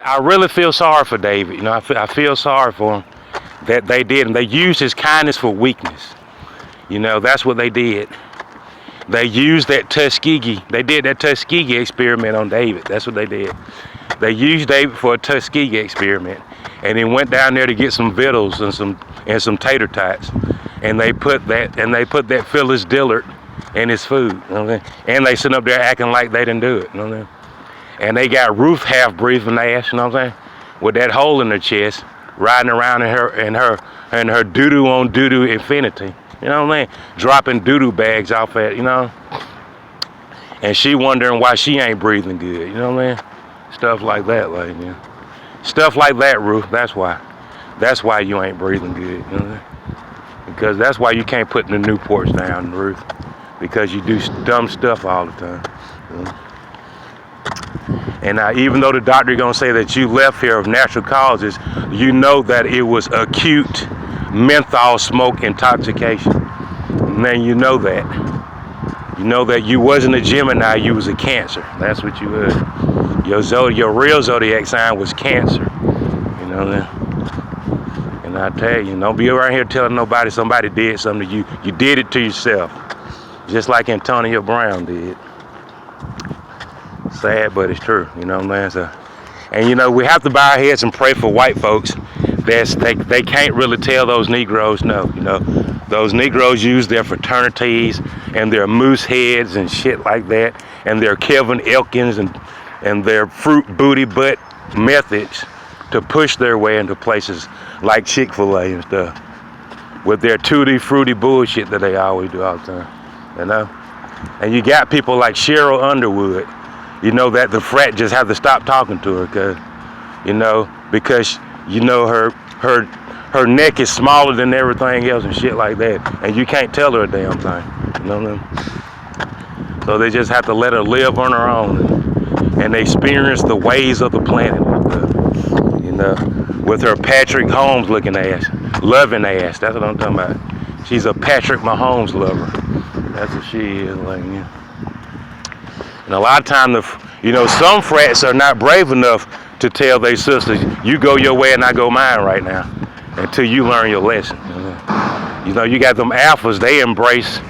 I really feel sorry for David. You know, I feel sorry for him that they did, and they used his kindness for weakness. You know, that's what they did. They used that Tuskegee. They did that Tuskegee experiment on David. That's what they did. They used David for a Tuskegee experiment, and he went down there to get some victuals and some tater tots, and they put that Phyllis Dillard in his food. You know what I'm saying? And they sitting up there acting like they didn't do it. You know what I'm saying? And they got Ruth half breathing ass. You know what I'm saying? With that hole in her chest, riding around in her doo-doo on doo-doo infinity. You know what I mean? Dropping doo-doo bags off at, you know. And she wondering why she ain't breathing good. You know what I mean? Stuff like that, like, you know. Stuff like that, Ruth. That's why. That's why you ain't breathing good. You know what I mean? Because that's why you can't put the Newports down, Ruth. Because you do dumb stuff all the time. You know? And even though the doctor gonna say that you left here of natural causes, you know that it was acute menthol smoke intoxication. And then you know that. You know that you wasn't a Gemini, you was a Cancer. That's what you was. Your real zodiac sign was Cancer. You know that? And I tell you, don't be around here telling nobody somebody did something to you. You did it to yourself. Just like Antonio Brown did. Sad, but it's true. You know what I'm saying? So, and you know, we have to bow our heads and pray for white folks. They can't really tell those Negroes no. You know, those Negroes use their fraternities and their moose heads and shit like that, and their Kevin Elkins and their fruit booty butt methods to push their way into places like Chick-fil-A and stuff with their tutti fruity bullshit that they always do all the time. You know, and you got people like Cheryl Underwood. You know that the frat just have to stop talking to her because you know her neck is smaller than everything else and shit like that, and you can't tell her a damn thing. You know what I mean? So they just have to let her live on her own and experience the ways of the planet with her Patrick Holmes looking ass, loving ass. That's what I'm talking about. She's a Patrick Mahomes lover. That's what she is, like, yeah. And a lot of times, some frats are not brave enough to tell their sisters, you go your way and I go mine right now, until you learn your lesson. You know, you got them alphas, they embrace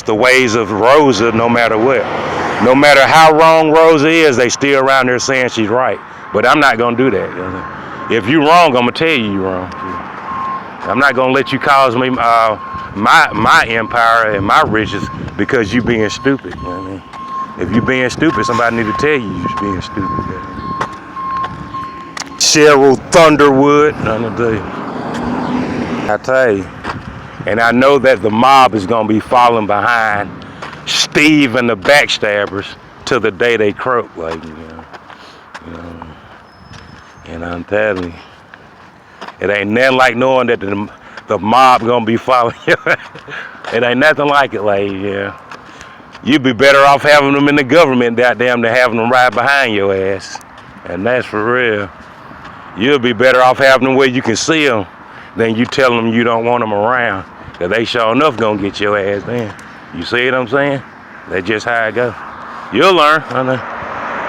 the ways of Rosa no matter what. No matter how wrong Rosa is, they still around there saying she's right. But I'm not gonna do that. You know? If you're wrong, I'm gonna tell you you're wrong. I'm not gonna let you cause me my empire and my riches because you being stupid. You know what I mean? If you being stupid, somebody need to tell you you're being stupid. You know? Cheryl Thunderwood, I tell you. And I know that the mob is gonna be falling behind Steve and the backstabbers till the day they croak, like, you know. And I'm telling you, it ain't nothing like knowing that the mob gonna be following you. It ain't nothing like it, like, yeah. You'd be better off having them in the government, goddamn, than having them right behind your ass. And that's for real. You'll be better off having them where you can see them than you telling them you don't want them around. Cause they sure enough gonna get your ass then. You see what I'm saying? That's just how it goes. You'll learn. I know.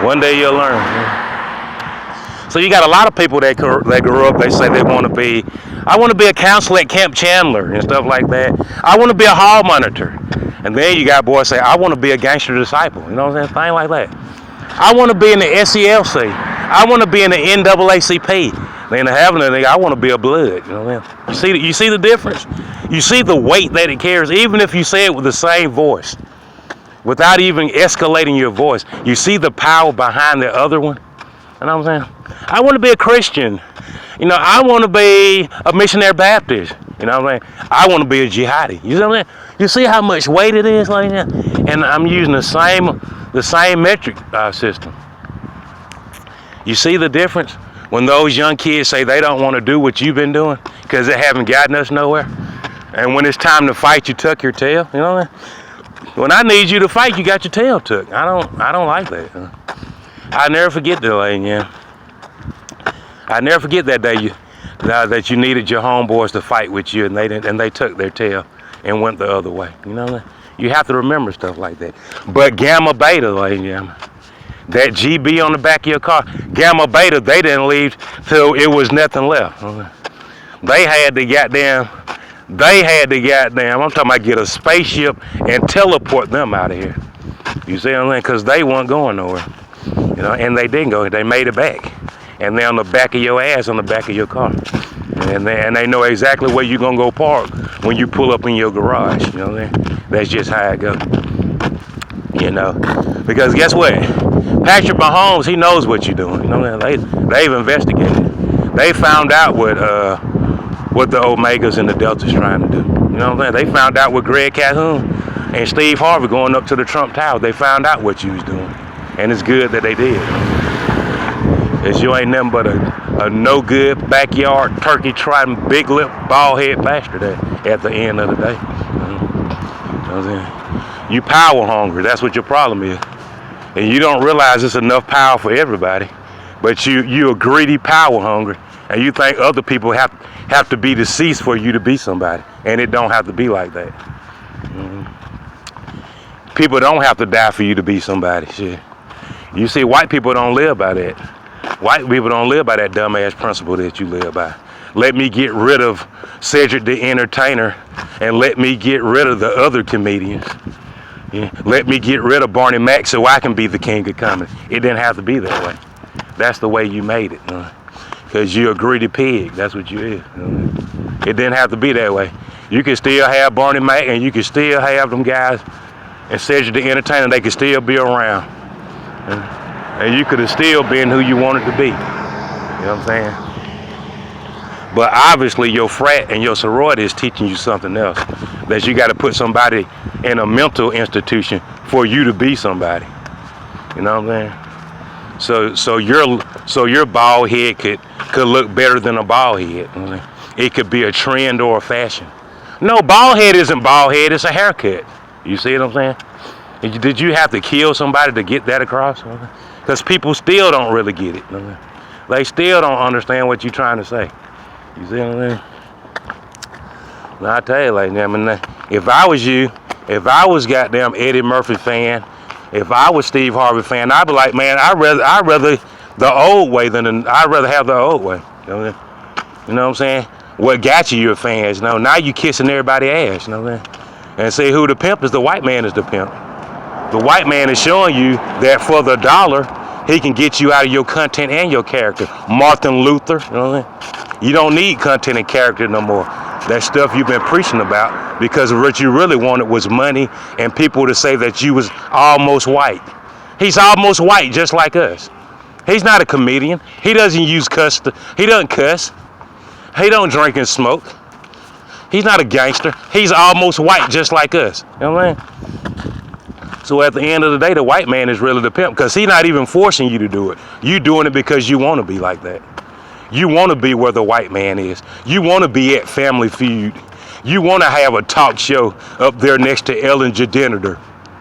One day you'll learn. Yeah. So you got a lot of people that grew up, they say they want to be, I want to be a counselor at Camp Chandler and stuff like that. I want to be a hall monitor. And then you got boys say, I want to be a gangster disciple. You know what I'm saying? Thing like that. I want to be in the SELC. I want to be in the NAACP. Then having a nigga, I want to be a blood. You know what I mean? You see the difference? You see the weight that it carries, even if you say it with the same voice, without even escalating your voice. You see the power behind the other one. You know what I'm saying? I want to be a Christian. You know, I want to be a missionary Baptist. You know what I'm saying? I want to be a jihadi. You know what I'm saying? You see how much weight it is like that? And I'm using the same metric system. You see the difference? When those young kids say they don't want to do what you've been doing because they haven't gotten us nowhere. And when it's time to fight, you tuck your tail. You know what I mean? When I need you to fight, you got your tail tucked. I don't like that. I never forget that, like, yeah. I never forget that day that you needed your homeboys to fight with you and they took their tail and went the other way. You know what I mean? You have to remember stuff like that. But Gamma Beta, like, yeah, That GB on the back of your car, Gamma Beta, they didn't leave till it was nothing left. They had to goddamn, I'm talking about get a spaceship and teleport them out of here. You see what I'm saying? Because they weren't going nowhere. You know, and they didn't go. They made it back. And they're on the back of your ass, on the back of your car. And they know exactly where you're going to go park when you pull up in your garage. You know what I'm saying? That's just how it goes. You know? Because guess what? Patrick Mahomes, he knows what you're doing. You know, they've investigated. They found out what the Omegas and the Deltas trying to do. You know what I'm saying? They found out what Greg Calhoun and Steve Harvey going up to the Trump Tower. They found out what you was doing. And it's good that they did. Because you ain't nothing but a no good backyard turkey trotting big lip bald head bastard at the end of the day. You know what I'm saying? You power hungry. That's what your problem is. And you don't realize it's enough power for everybody, but you a greedy power hungry, and you think other people have to be deceased for you to be somebody, and it don't have to be like that. People don't have to die for you to be somebody. Shit. You see, white people don't live by that. White people don't live by that dumbass principle that you live by. Let me get rid of Cedric the Entertainer, and let me get rid of the other comedians. Yeah. Let me get rid of Barney Mac so I can be the king of comedy. It didn't have to be that way. That's the way you made it. Because you're a greedy pig. That's what you is. It didn't have to be that way. You could still have Barney Mac, and you could still have them guys and Cedric the Entertainer. They could still be around. And you could have still been who you wanted to be. You know what I'm saying? But obviously your frat and your sorority is teaching you something else. That you got to put somebody in a mental institution for you to be somebody. You know what I'm saying? So your bald head could look better than a bald head. You know what I'm saying? It could be a trend or a fashion. No, bald head isn't bald head, it's a haircut. You see what I'm saying? Did you have to kill somebody to get that across? Because people still don't really get it. You know what I'm saying? They still don't understand what you're trying to say. You see what I mean? Now I tell you like that, man, if I was you, if I was goddamn Eddie Murphy fan, if I was Steve Harvey fan, I'd be like, man, I'd rather the old way I'd rather have the old way. You know what I'm saying? What got you your fans? You know, now you kissing everybody's ass, you know what I'm saying? And see who the pimp is, the white man is the pimp. The white man is showing you that for the dollar, he can get you out of your content and your character. Martin Luther, you know what I mean? You don't need content and character no more. That stuff you've been preaching about, because what you really wanted was money and people to say that you was almost white. He's almost white just like us. He's not a comedian. He doesn't use cuss. He doesn't cuss. He don't drink and smoke. He's not a gangster. He's almost white just like us. You know what I mean? So at the end of the day, the white man is really the pimp, because he's not even forcing you to do it. You doing it because you want to be like that. You want to be where the white man is. You want to be at Family Feud. You want to have a talk show up there next to Ellen DeGeneres.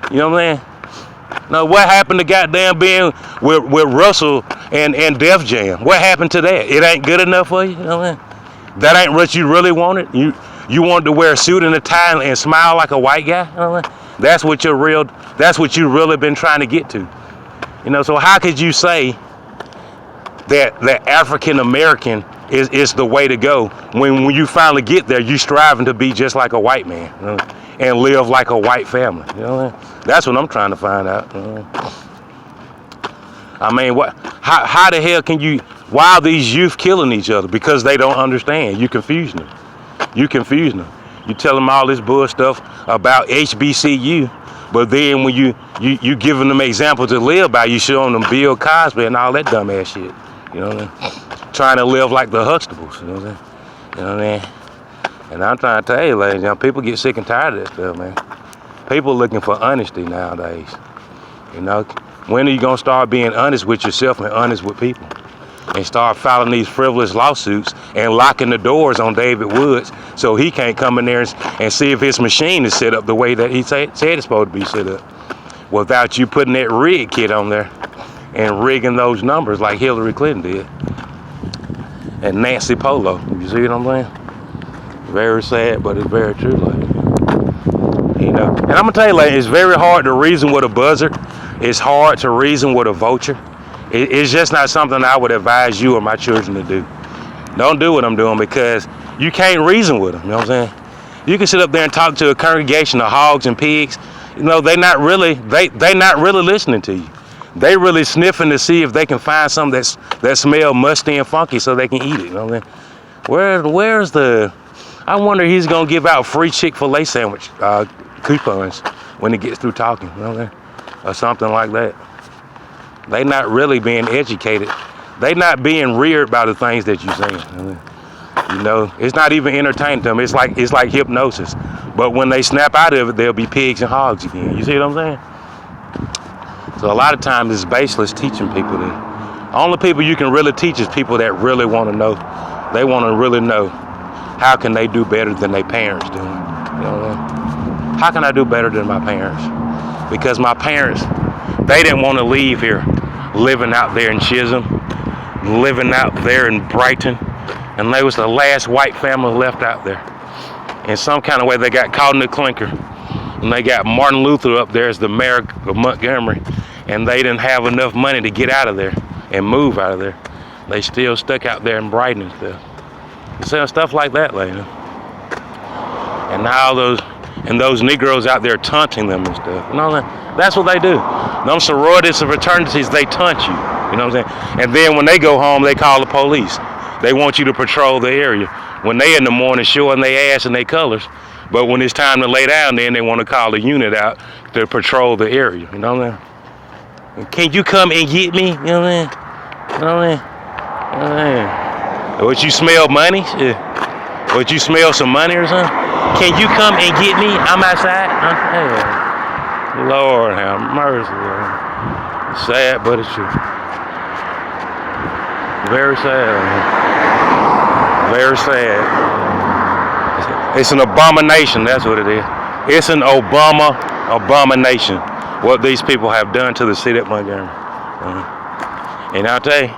You know what I'm saying? Now, what happened to goddamn being with Russell and Def Jam? What happened to that? It ain't good enough for you? You know what I mean? That ain't what you really wanted? You wanted to wear a suit and a tie and smile like a white guy? You know what I mean? That's what you really been trying to get to. You know, so how could you say that African American is the way to go when you finally get there, you striving to be just like a white man, you know, and live like a white family? You know what I mean? That's what I'm trying to find out. You know? I mean, how the hell can you? Why are these youth killing each other? Because they don't understand. You confusing them. You tell them all this bull stuff about HBCU, but then when you giving them examples to live by, you showing them Bill Cosby and all that dumbass shit. You know what I mean? Trying to live like the Huxtables. You know what I'm saying? You know what I mean? And I'm trying to tell you, ladies, people get sick and tired of that stuff, man. People looking for honesty nowadays. You know, when are you gonna start being honest with yourself and honest with people? And start filing these frivolous lawsuits and locking the doors on David Woods so he can't come in there and see if his machine is set up the way that he said it's supposed to be set up, without you putting that rig kit on there and rigging those numbers like Hillary Clinton did and Nancy Polo. You see what I'm saying? Very sad, but it's very true. Like, you know, and I'm gonna tell you, like, it's very hard to reason with a buzzard. it's hard to reason with a vulture. It's just not something I would advise you or my children to do. Don't do what I'm doing because you can't reason with them, you know what I'm saying? You can sit up there and talk to a congregation of hogs and pigs. You know, they not really listening to you. They really sniffing to see if they can find something that smell musty and funky so they can eat it, you know what I'm saying? Where's the, I wonder he's gonna give out free Chick-fil-A sandwich coupons when he gets through talking, you know what I'm saying? Or something like that. They not really being educated. They not being reared by the things that you're saying. You know, it's not even entertaining to them. It's like hypnosis. But when they snap out of it, they'll be pigs and hogs again. You see what I'm saying? So a lot of times it's baseless teaching people that. Only people you can really teach is people that really want to know. They want to really know how can they do better than their parents doing. You know what I mean? How can I do better than my parents? Because my parents, they didn't want to leave here living out there in Chisholm, living out there in Brighton, and they was the last white family left out there. In some kind of way, they got caught in the clinker, and they got Martin Luther up there as the mayor of Montgomery, and they didn't have enough money to get out of there and move out of there. They still stuck out there in Brighton and stuff. Saying stuff like that later. And now those Negroes out there taunting them and stuff. You know what I'm saying? That's what they do. Them sororities and fraternities, they taunt you. You know what I'm saying? And then when they go home, they call the police. They want you to patrol the area. When they in the morning showing their ass and their colors, but when it's time to lay down, then they want to call a unit out to patrol the area. You know what I'm saying? Can you come and get me? You know what I'm saying? You know what I'm saying? What, you smell money? What, you smell some money or something? Can you come and get me? I'm outside. Hey, Lord have mercy. Lord. It's sad, but it's true. Very sad. Man. Very sad. It's an abomination. That's what it is. It's an abomination what these people have done to the city of Montgomery. And I'll tell you,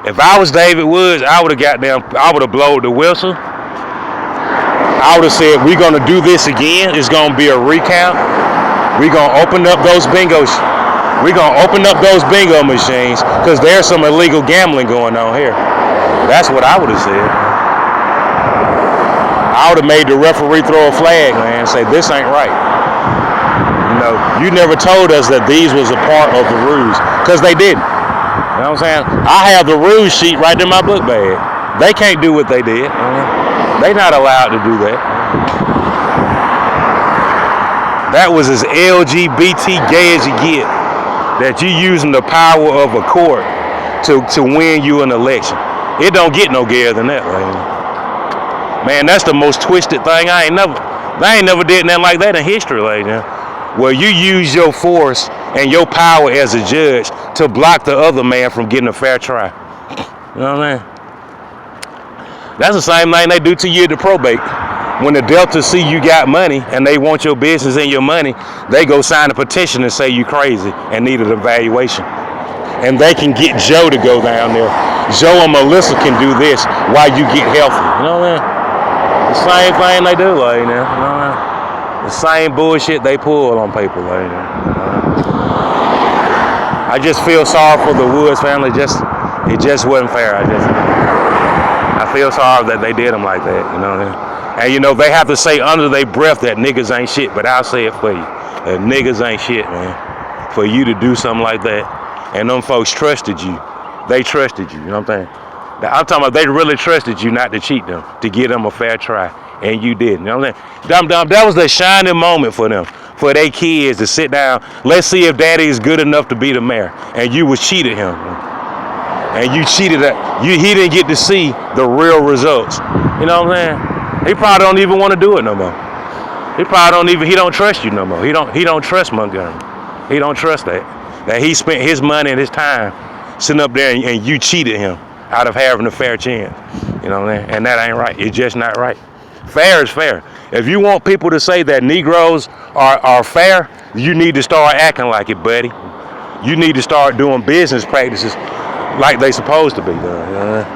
if I was David Woods, I would have blown the whistle. I would have said, we're going to do this again. It's going to be a recount. We're going to open up those bingo machines because there's some illegal gambling going on here. That's what I would have said. I would have made the referee throw a flag, man, and say, this ain't right. You know, you never told us that these was a part of the rules because they didn't. You know what I'm saying? I have the rules sheet right in my book bag. They can't do what they did. They're not allowed to do that. That was as LGBT gay as you get. That you using the power of a court to win you an election. It don't get no gayer than that, man. That's the most twisted thing. They ain't never did nothing like that in history, where you use your force and your power as a judge to block the other man from getting a fair trial. You know what I mean? That's the same thing they do to you at the probate. When the Delta see you got money and they want your business and your money, they go sign a petition and say you crazy and need an evaluation. And they can get Joe to go down there. Joe and Melissa can do this while you get healthy. You know what I mean? The same thing they do, you know what I mean? The same bullshit they pull on people, you know? I just feel sorry for the Woods family. It just wasn't fair. I feel sorry that they did them like that, you know what I mean? And you know, they have to say under their breath that niggas ain't shit, but I'll say it for you. That niggas ain't shit, man. For you to do something like that. And them folks trusted you. They trusted you, you know what I'm saying? I'm talking about they really trusted you not to cheat them, to give them a fair try. And you didn't, you know what I'm saying? That was the shining moment for them, for their kids to sit down. Let's see if daddy is good enough to be the mayor. And you was cheated him. And you cheated he didn't get to see the real results. You know what I'm saying? He probably don't even want to do it no more. He don't trust you no more. He don't trust Montgomery. He don't trust that he spent his money and his time sitting up there and you cheated him out of having a fair chance. You know what I mean? And that ain't right. It's just not right. Fair is fair. If you want people to say that Negroes are fair, you need to start acting like it, buddy. You need to start doing business practices like they supposed to be done. You know what I mean?